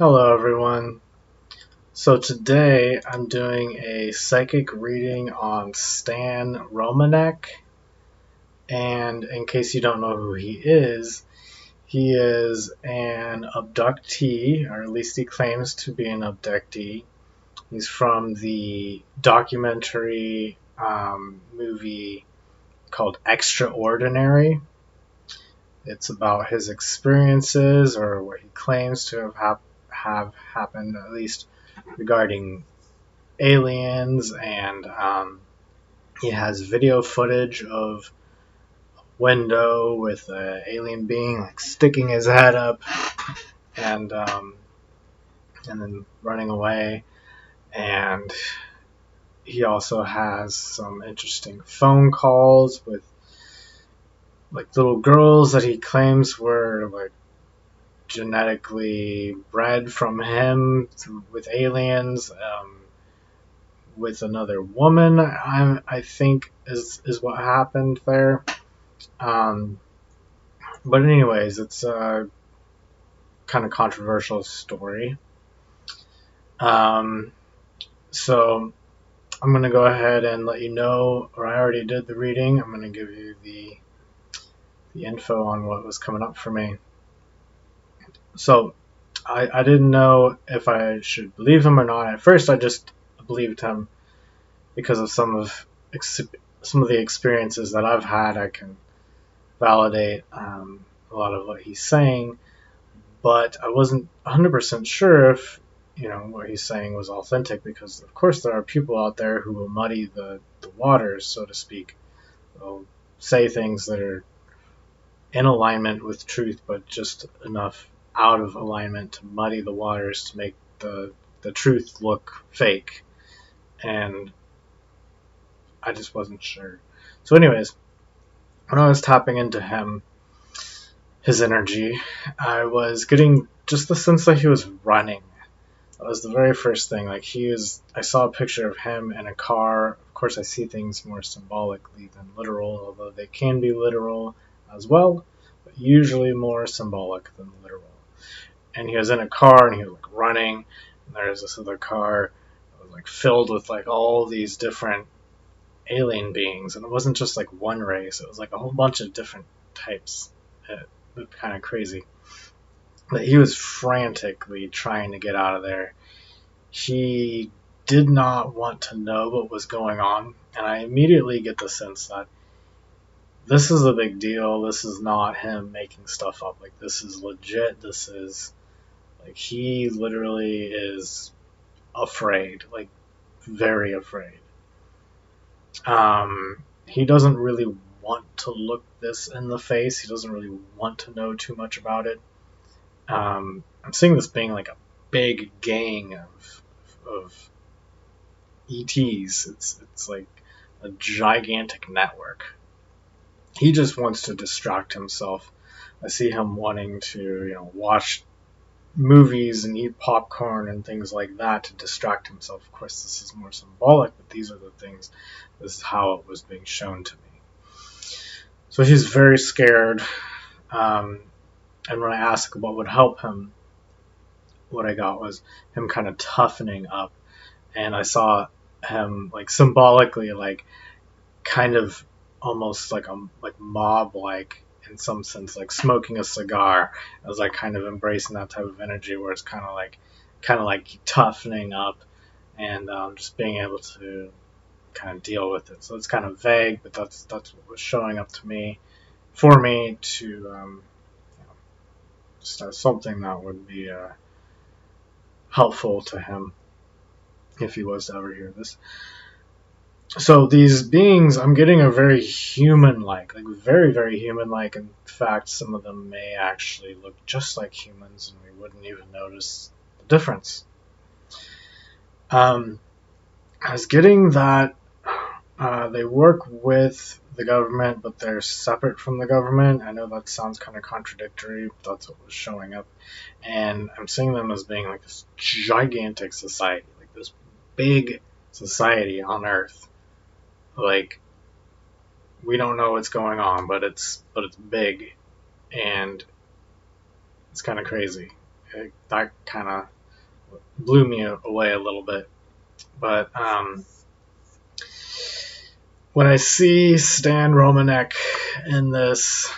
Hello everyone. So today I'm doing a psychic reading on Stan Romanek, and in case you don't know who he is an abductee, or at least he claims to be an abductee. He's from the documentary movie called Extraordinary. It's about his experiences, or what he claims to have happened, at least regarding aliens, and he has video footage of a window with an alien being like sticking his head up and then running away. And he also has some interesting phone calls with like little girls that he claims were like genetically bred from him with aliens. With another woman, I think is what happened there. Um, but anyways, it's a kind of controversial story. Um, so I'm gonna go ahead and let you know, or I already did the reading. I'm gonna give you the info on what was coming up for me. So I didn't know if I should believe him or not. At first, I just believed him because of some of the experiences that I've had. I can validate a lot of what he's saying, but I wasn't 100% sure if what he's saying was authentic, because of course there are people out there who will muddy the waters, so to speak. They'll say things that are in alignment with truth, but just enough out of alignment to muddy the waters to make the truth look fake. And I just wasn't sure. So anyways, when I was tapping into his energy, I was getting just the sense that he was running. That was the very first thing. Like I saw a picture of him in a car. Of course, I see things more symbolically than literal, although they can be literal as well, but usually more symbolic than literal. And he was in a car and he was like running, and there's this other car that was like filled with like all these different alien beings, and it wasn't just like one race, it was like a whole bunch of different types. It was kind of crazy. But he was frantically trying to get out of there. He did not want to know what was going on, and I immediately get the sense that this is a big deal. This is not him making stuff up. Like, this is legit. This is like, he literally is afraid, like very afraid. He doesn't really want to look this in the face. He doesn't really want to know too much about it. I'm seeing this being like a big gang of ETs. It's like a gigantic network. He just wants to distract himself. I see him wanting to, watch movies and eat popcorn and things like that to distract himself. Of course, this is more symbolic, but these are the things. This is how it was being shown to me. So he's very scared. And when I asked what would help him, what I got was him kind of toughening up. And I saw him like symbolically, like kind of almost like mob-like in some sense, like smoking a cigar. I was like kind of embracing that type of energy where it's kind of like toughening up and just being able to kind of deal with it. So it's kind of vague, but that's what was showing up to me, for me to just as something that would be helpful to him if he was to ever hear this. So these beings, I'm getting a very human-like, like very, very human-like. In fact, some of them may actually look just like humans, and we wouldn't even notice the difference. I was getting that they work with the government, but they're separate from the government. I know that sounds kind of contradictory, but that's what was showing up. And I'm seeing them as being like this gigantic society, like this big society on Earth. Like, we don't know what's going on, but it's big, and it's kind of crazy. that kind of blew me away a little bit. But when I see Stan Romanek in this,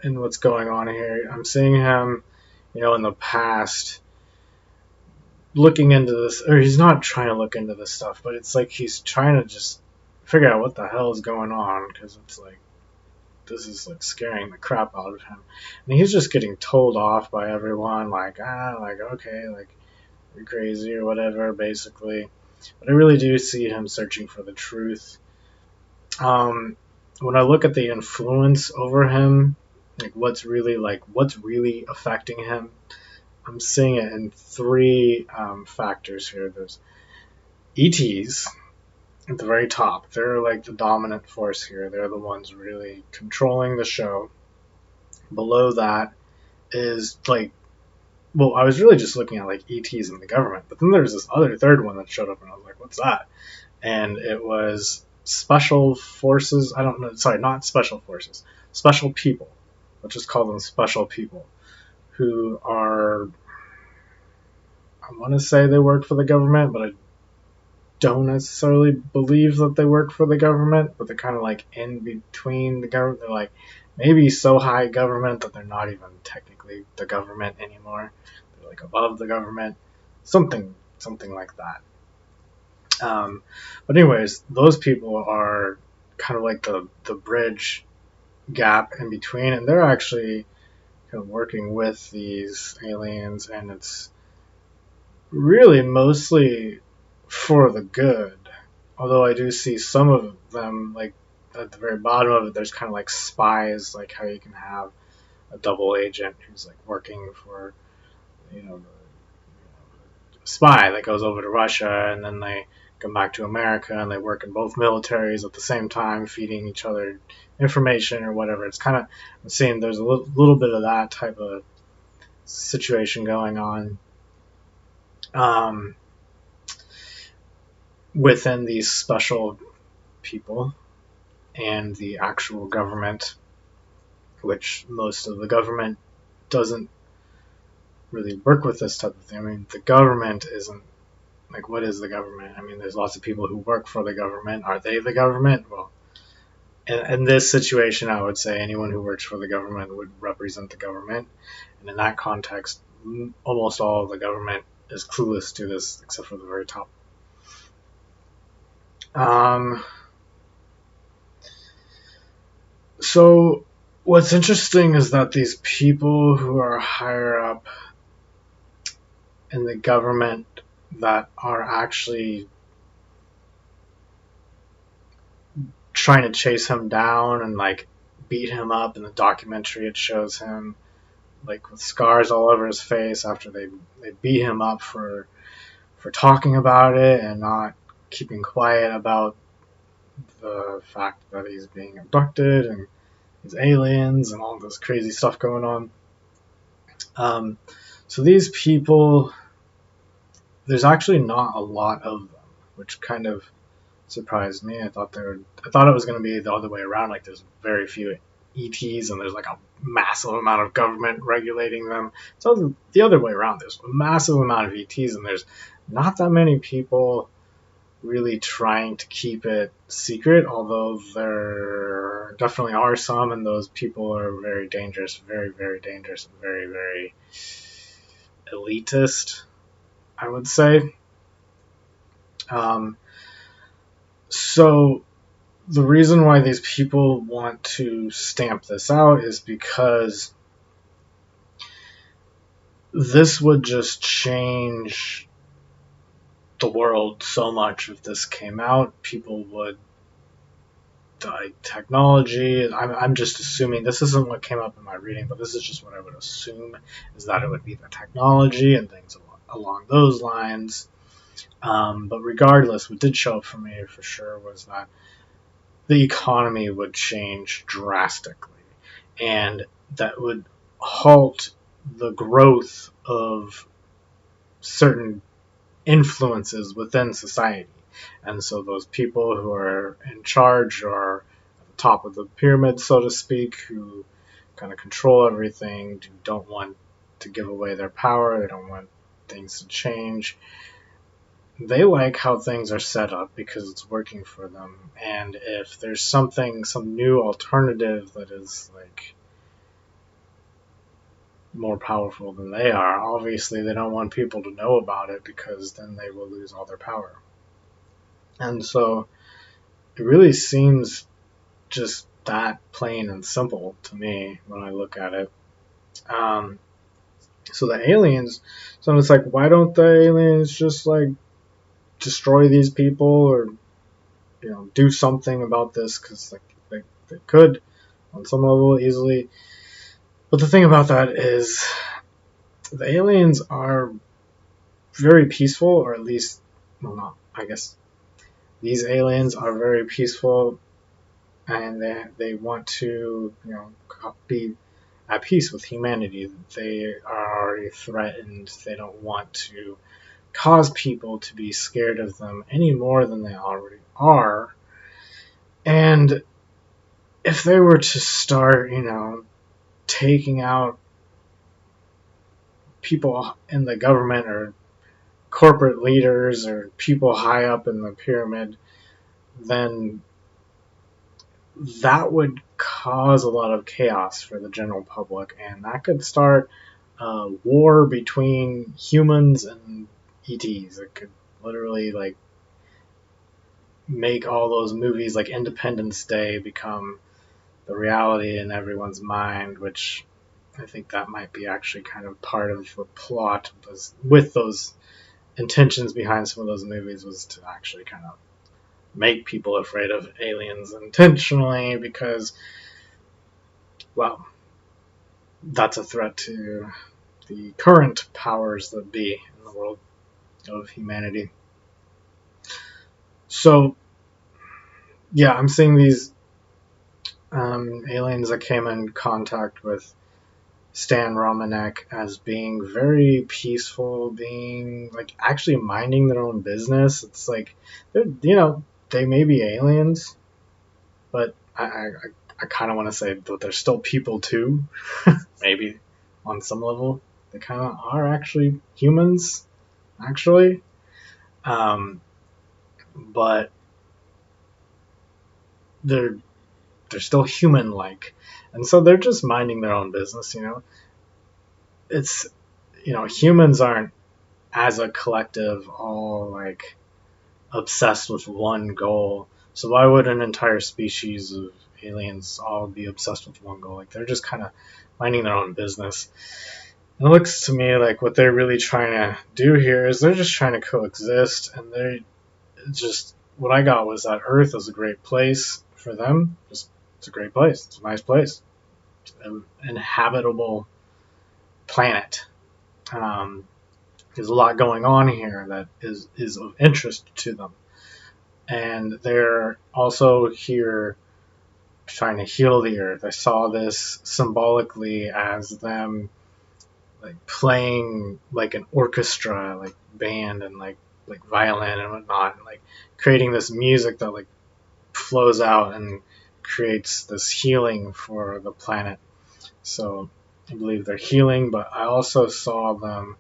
in what's going on here, I'm seeing him, in the past, looking into this, or he's not trying to look into this stuff, but it's like he's trying to just figure out what the hell is going on, because it's like, this is like scaring the crap out of him. And he's just getting told off by everyone, like, okay, like, you're crazy or whatever, basically. But I really do see him searching for the truth. When I look at the influence over him, like what's really affecting him, I'm seeing it in three factors here. There's ETs at the very top. They're like the dominant force here. They're the ones really controlling the show. Below that is like, well, I was really just looking at like ETs in the government, but then there's this other third one that showed up, and I was like, what's that? And it was special forces. I don't know. Sorry, not special forces. Special people. Let's just call them special people, who are, I want to say they work for the government, but I don't necessarily believe that they work for the government, but they're kind of like in between the government. They're like maybe so high government that they're not even technically the government anymore. They're like above the government, something like that. But anyways, those people are kind of like the bridge gap in between, and they're actually kind of working with these aliens, and it's really mostly for the good. Although I do see some of them, like at the very bottom of it, there's kind of like spies, like how you can have a double agent who's like working for, the spy that goes over to Russia, and then they come back to America and they work in both militaries at the same time, feeding each other information or whatever. It's kind of, I'm seeing there's a little bit of that type of situation going on within these special people and the actual government, which most of the government doesn't really work with this type of thing. I mean, the government isn't, like, what is the government? I mean, there's lots of people who work for the government. Are they the government? Well, in this situation, I would say anyone who works for the government would represent the government. And in that context, almost all of the government is clueless to this, except for the very top. So what's interesting is that these people who are higher up in the government that are actually trying to chase him down and like beat him up, in the documentary it shows him like with scars all over his face after they beat him up for talking about it and not keeping quiet about the fact that he's being abducted and these aliens and all this crazy stuff going on. So these people, there's actually not a lot of them, which kind of surprised me. I thought it was going to be the other way around. Like there's very few ETs and there's like a massive amount of government regulating them. So the other way around, there's a massive amount of ETs and there's not that many people really trying to keep it secret, although there definitely are some, and those people are very dangerous, very, very dangerous, and very, very elitist, I would say. So the reason why these people want to stamp this out is because this would just change the world so much. If this came out, people would die. Technology, I'm just assuming, this isn't what came up in my reading, but this is just what I would assume, is that it would be the technology and things along those lines. But regardless, what did show up for me for sure was that the economy would change drastically, and that would halt the growth of certain influences within society. And so those people who are in charge, or at the top of the pyramid, so to speak, who kind of control everything, don't want to give away their power. They don't want things to change. They like how things are set up because it's working for them. And if there's some new alternative that is like more powerful than they are, obviously they don't want people to know about it because then they will lose all their power. And so it really seems just that plain and simple to me when I look at it. So the aliens, so it's like, why don't the aliens just like destroy these people or do something about this? Because like they could on some level easily. But the thing about that is the aliens are very peaceful, or at least, well, not, I guess these aliens are very peaceful, and they want to be at peace with humanity. They are already threatened. They don't want to cause people to be scared of them any more than they already are. And if they were to start, taking out people in the government or corporate leaders or people high up in the pyramid, then that would cause a lot of chaos for the general public, and that could start a war between humans and ETs. It could literally like make all those movies like Independence Day become the reality in everyone's mind, which I think that might be actually kind of part of the plot was with those intentions behind some of those movies, was to actually kind of make people afraid of aliens intentionally because, well, that's a threat to the current powers that be in the world of humanity. So, yeah, I'm seeing these aliens that came in contact with Stan Romanek as being very peaceful, being like actually minding their own business. It's like they may be aliens, but I kind of want to say that they're still people too. Maybe on some level they kind of are actually humans, actually. But they're still human-like, and so they're just minding their own business. It's humans aren't as a collective all like obsessed with one goal. So why would an entire species of aliens all be obsessed with one goal? Like they're just kind of minding their own business. And it looks to me like what they're really trying to do here is they're just trying to coexist, and they're just, what I got was that Earth is a great place for them. It's a great place. It's a nice place. It's an inhabitable planet. There's a lot going on here that is of interest to them. And they're also here trying to heal the Earth. I saw this symbolically as them like playing like an orchestra, like band and like violin and whatnot, and like creating this music that like flows out and creates this healing for the planet. So I believe they're healing, but I also saw them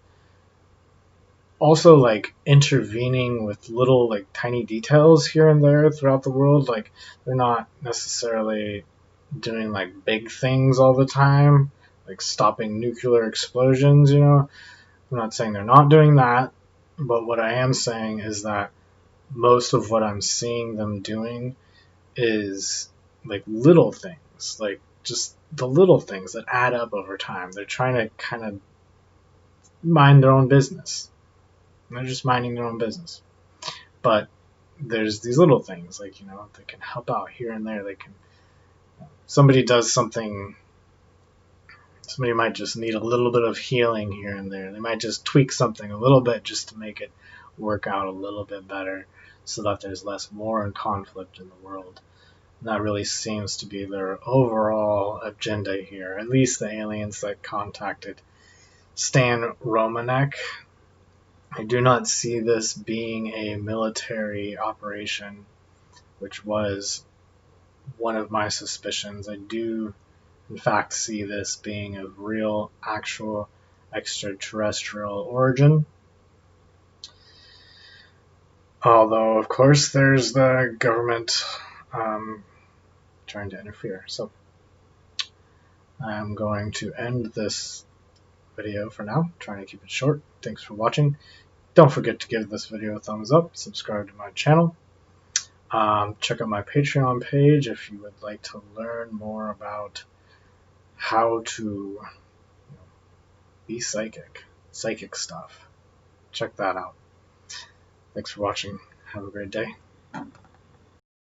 also like intervening with little like tiny details here and there throughout the world. Like they're not necessarily doing like big things all the time, like stopping nuclear explosions. I'm not saying they're not doing that, but what I am saying is that most of what I'm seeing them doing is like little things, like just the little things that add up over time. They're trying to kind of mind their own business. They're just minding their own business. But there's these little things, like, they can help out here and there. They can, somebody does something, somebody might just need a little bit of healing here and there. They might just tweak something a little bit just to make it work out a little bit better so that there's less war and conflict in the world. And that really seems to be their overall agenda here, at least the aliens that contacted Stan Romanek. I do not see this being a military operation, which was one of my suspicions. I do, in fact, see this being a real, actual extraterrestrial origin. Although, of course, there's the government trying to interfere. So I'm going to end this video for now, trying to keep it short. Thanks for watching. Don't forget to give this video a thumbs up, subscribe to my channel. Check out my Patreon page if you would like to learn more about how to be psychic stuff. Check that out. Thanks for watching. Have a great day.